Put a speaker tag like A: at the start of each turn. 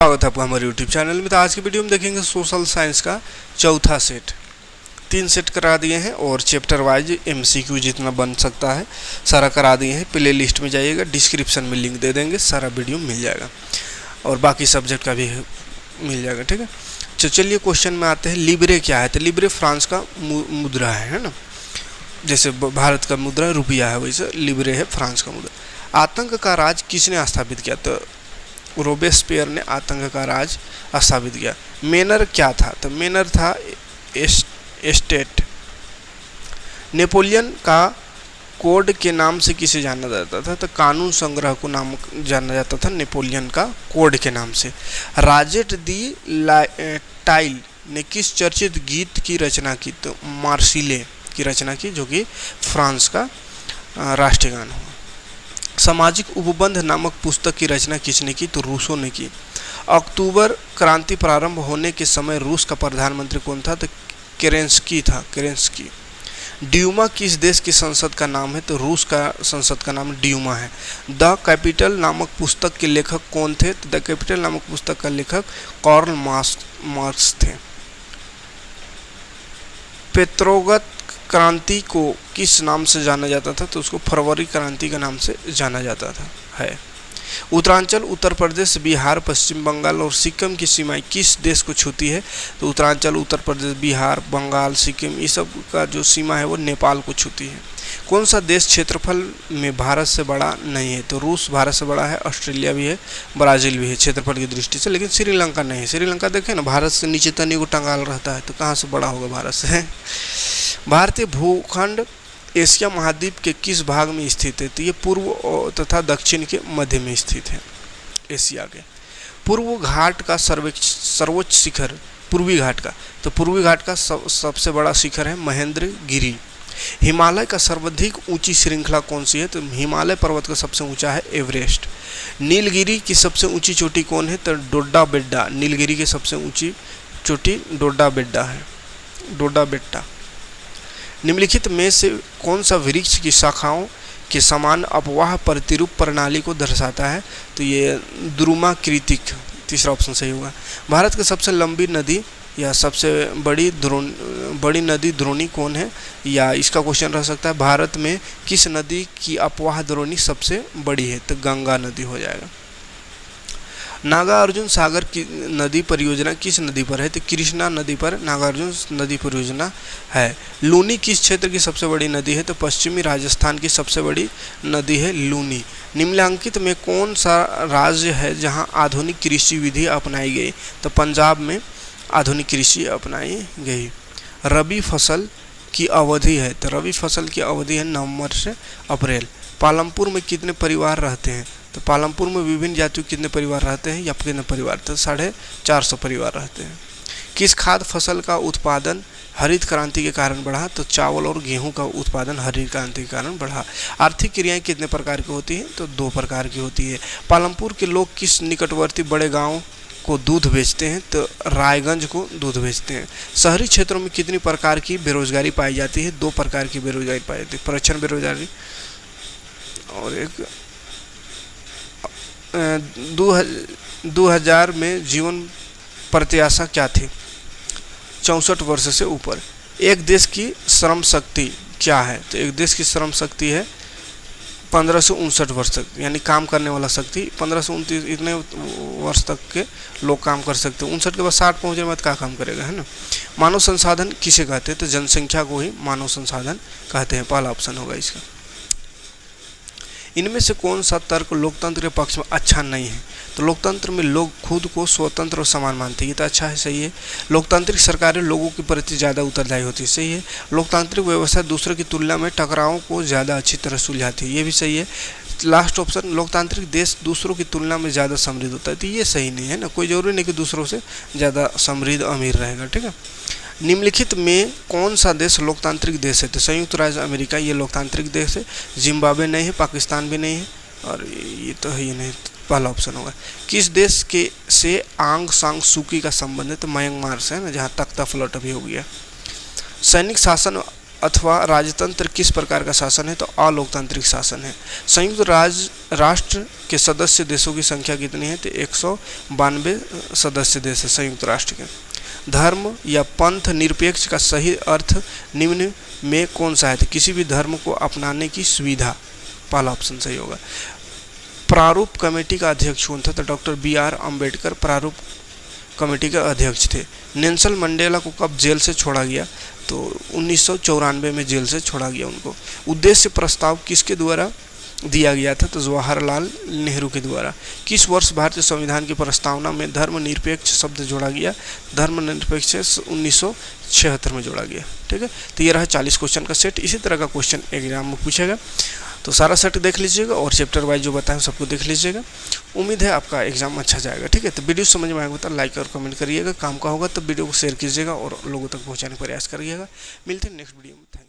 A: स्वागत है आपका हमारे YouTube चैनल में। तो आज की वीडियो में देखेंगे सोशल साइंस का चौथा सेट। 3 सेट करा दिए हैं और चैप्टर वाइज MCQ जितना बन सकता है सारा करा दिए हैं। प्ले लिस्ट में जाइएगा, डिस्क्रिप्शन में लिंक दे देंगे, सारा वीडियो मिल जाएगा और बाकी सब्जेक्ट का भी मिल जाएगा। ठीक है, तो चलिए क्वेश्चन में आते हैं। लिब्रे क्या है? तो लिब्रे फ्रांस का मुद्रा है ना, जैसे भारत का मुद्रा रुपया है वैसे लिब्रे है फ्रांस का मुद्रा। आतंक का राज किसने स्थापित किया? तो रोबेस्पियर ने आतंक का राज स्थापित किया। मेनर क्या था? तो मेनर था एस्टेट। नेपोलियन का कोड के नाम से किसे जाना जाता था? तो कानून संग्रह को नाम जाना जाता था नेपोलियन का कोड के नाम से। राजेट दी टाइल ने किस चर्चित गीत की रचना की? तो मार्सिले की रचना की, जो कि फ्रांस का राष्ट्रीय गान हुआ। सामाजिक उपबंध नामक पुस्तक की रचना किसने की? तो रूसो ने की। अक्टूबर क्रांति प्रारंभ होने के समय रूस का प्रधानमंत्री कौन था? तो केरेंस्की था, केरेंस्की। ड्यूमा किस देश की संसद का नाम है? तो रूस का संसद का नाम ड्यूमा है। द कैपिटल नामक पुस्तक के लेखक कौन थे? तो द कैपिटल नामक पुस्तक का लेखक कार्ल मार्क्स थे। पेत्रोगत क्रांति को किस नाम से जाना जाता था? तो उसको फरवरी क्रांति के नाम से जाना जाता था है। उत्तरांचल उत्तर प्रदेश, बिहार, पश्चिम बंगाल और सिक्किम की सीमाएं किस देश को छूती है? तो उत्तरांचल उत्तर प्रदेश, बिहार, बंगाल, सिक्किम, ये सब का जो सीमा है वो नेपाल को छूती है। कौन सा देश क्षेत्रफल में भारत से बड़ा नहीं है? तो रूस भारत से बड़ा है, ऑस्ट्रेलिया भी है, ब्राज़ील भी है क्षेत्रफल की दृष्टि से, लेकिन श्रीलंका नहीं है। श्रीलंका देखें ना, भारत से नीचे तनी को टंगाल रहता है, तो कहाँ से बड़ा होगा भारत से? भारतीय भूखंड एशिया महाद्वीप के किस भाग में स्थित है? तो ये पूर्व तथा दक्षिण के मध्य में स्थित है। एशिया के पूर्व घाट का सर्वोच्च शिखर, पूर्वी घाट का, तो पूर्वी घाट का सबसे बड़ा शिखर है महेंद्रगिरी। हिमालय का सर्वाधिक ऊंची श्रृंखला कौन सी है? तो हिमालय पर्वत का सबसे ऊंचा है एवरेस्ट। नीलगिरी की सबसे ऊंची चोटी कौन है? तो डोडा बेड्डा। नीलगिरी की सबसे ऊंची चोटी डोडा बेड्डा है, डोडा बेट्टा। निम्नलिखित में से कौन सा वृक्ष की शाखाओं के समान अपवाह प्रतिरूप प्रणाली को दर्शाता है? तो ये द्रुमाकृतिक, तीसरा ऑप्शन सही होगा। भारत की सबसे लंबी नदी या सबसे बड़ी नदी द्रोणी कौन है? या इसका क्वेश्चन रह सकता है भारत में किस नदी की अपवाह द्रोणी सबसे बड़ी है? तो गंगा नदी हो जाएगा। नागार्जुन सागर की नदी परियोजना किस नदी पर है? तो कृष्णा नदी पर नागार्जुन नदी परियोजना है। लूनी किस क्षेत्र की सबसे बड़ी नदी है? तो पश्चिमी राजस्थान की सबसे बड़ी नदी है लूनी। निम्नलिखित में कौन सा राज्य है जहां आधुनिक कृषि विधि अपनाई गई? तो पंजाब में आधुनिक कृषि अपनाई गई। रबी फसल की अवधि है, तो रबी फसल की अवधि है नवंबर से अप्रैल। पालमपुर में कितने परिवार रहते हैं? तो पालमपुर में विभिन्न जातियों के कितने परिवार रहते हैं या कितने परिवार? तो 450 परिवार रहते हैं। किस खाद्य फसल का उत्पादन हरित क्रांति के कारण बढ़ा? तो चावल और गेहूं का उत्पादन हरित क्रांति के कारण बढ़ा। आर्थिक क्रियाएं कितने प्रकार की होती हैं? तो 2 प्रकार की होती है। पालमपुर के लोग किस निकटवर्ती बड़े गाँव को दूध बेचते हैं? तो रायगंज को दूध बेचते हैं। शहरी क्षेत्रों में कितनी प्रकार की बेरोजगारी पाई जाती है? 2 प्रकार की बेरोजगारी पाई जाती है, प्रच्छन्न बेरोजगारी और एक 2000 में जीवन प्रत्याशा क्या थी? 64 वर्ष से ऊपर। एक देश की श्रम शक्ति क्या है? तो एक देश की श्रम शक्ति है 15 से 59 वर्ष तक, यानी काम करने वाला शक्ति 15 से 29 इतने वर्ष तक के लोग काम कर सकते हैं। 59 के बाद 60 पहुँचने के बाद क्या काम करेगा, है ना? मानव संसाधन किसे कहते हैं? तो जनसंख्या को ही मानव संसाधन कहते हैं, पहला ऑप्शन होगा इसका। इनमें से कौन सा तर्क लोकतंत्र के पक्ष में अच्छा नहीं है? तो लोकतंत्र में लोग खुद को स्वतंत्र और समान मानते हैं, ये तो अच्छा है, सही है। लोकतांत्रिक सरकारें लोगों के प्रति ज़्यादा उत्तरदायी होती है, सही है। लोकतांत्रिक व्यवस्था दूसरों की तुलना में टकरावों को ज़्यादा अच्छी तरह सुलझाती है, ये भी सही है। लास्ट ऑप्शन, लोकतांत्रिक देश दूसरों की तुलना में ज़्यादा समृद्ध होता है, तो ये सही नहीं है ना। कोई ज़रूरी नहीं कि दूसरों से ज़्यादा समृद्ध अमीर रहेगा। ठीक है, निम्नलिखित में कौन सा देश लोकतांत्रिक देश है? तो संयुक्त राज्य अमेरिका ये लोकतांत्रिक देश है। जिम्बाब्वे नहीं है, पाकिस्तान भी नहीं है और ये तो है ही नहीं, पहला ऑप्शन होगा। किस देश के से आंग सांग सूकी का संबंध है? तो म्यांमार से है ना, जहाँ तख्ता फ्लट अभी हो गया। सैनिक शासन
B: अथवा राजतंत्र किस प्रकार का शासन है? तो अलोकतांत्रिक शासन है। संयुक्त राष्ट्र के सदस्य देशों की संख्या कितनी है? तो 192 सदस्य देश है संयुक्त राष्ट्र के। धर्म या पंथ निरपेक्ष का सही अर्थ निम्न में कौन सा है? तो किसी भी धर्म को अपनाने की सुविधा, पहला ऑप्शन सही होगा। प्रारूप कमेटी का अध्यक्ष कौन था? तो डॉक्टर बी.आर. अम्बेडकर प्रारूप कमेटी के अध्यक्ष थे। नेल्सन मंडेला को कब जेल से छोड़ा गया? तो 1994 में जेल से छोड़ा गया उनको। उद्देश्य प्रस्ताव किसके द्वारा दिया गया था? तो जवाहरलाल नेहरू के द्वारा। किस वर्ष भारतीय संविधान की प्रस्तावना में धर्मनिरपेक्ष शब्द जोड़ा गया? धर्मनिरपेक्ष 1976 में जोड़ा गया। ठीक है, तो ये रहा 40 क्वेश्चन का सेट। इसी तरह का क्वेश्चन एग्जाम में पूछेगा, तो सारा सेट देख लीजिएगा और चैप्टर वाइज जो बताएं सबको देख लीजिएगा। उम्मीद है आपका एग्जाम अच्छा जाएगा। ठीक है, तो वीडियो समझ में आएगा तो लाइक और कमेंट करिएगा। काम का होगा तो वीडियो को शेयर कीजिएगा और लोगों तक पहुंचाने का प्रयास करिएगा। मिलते हैं नेक्स्ट वीडियो में।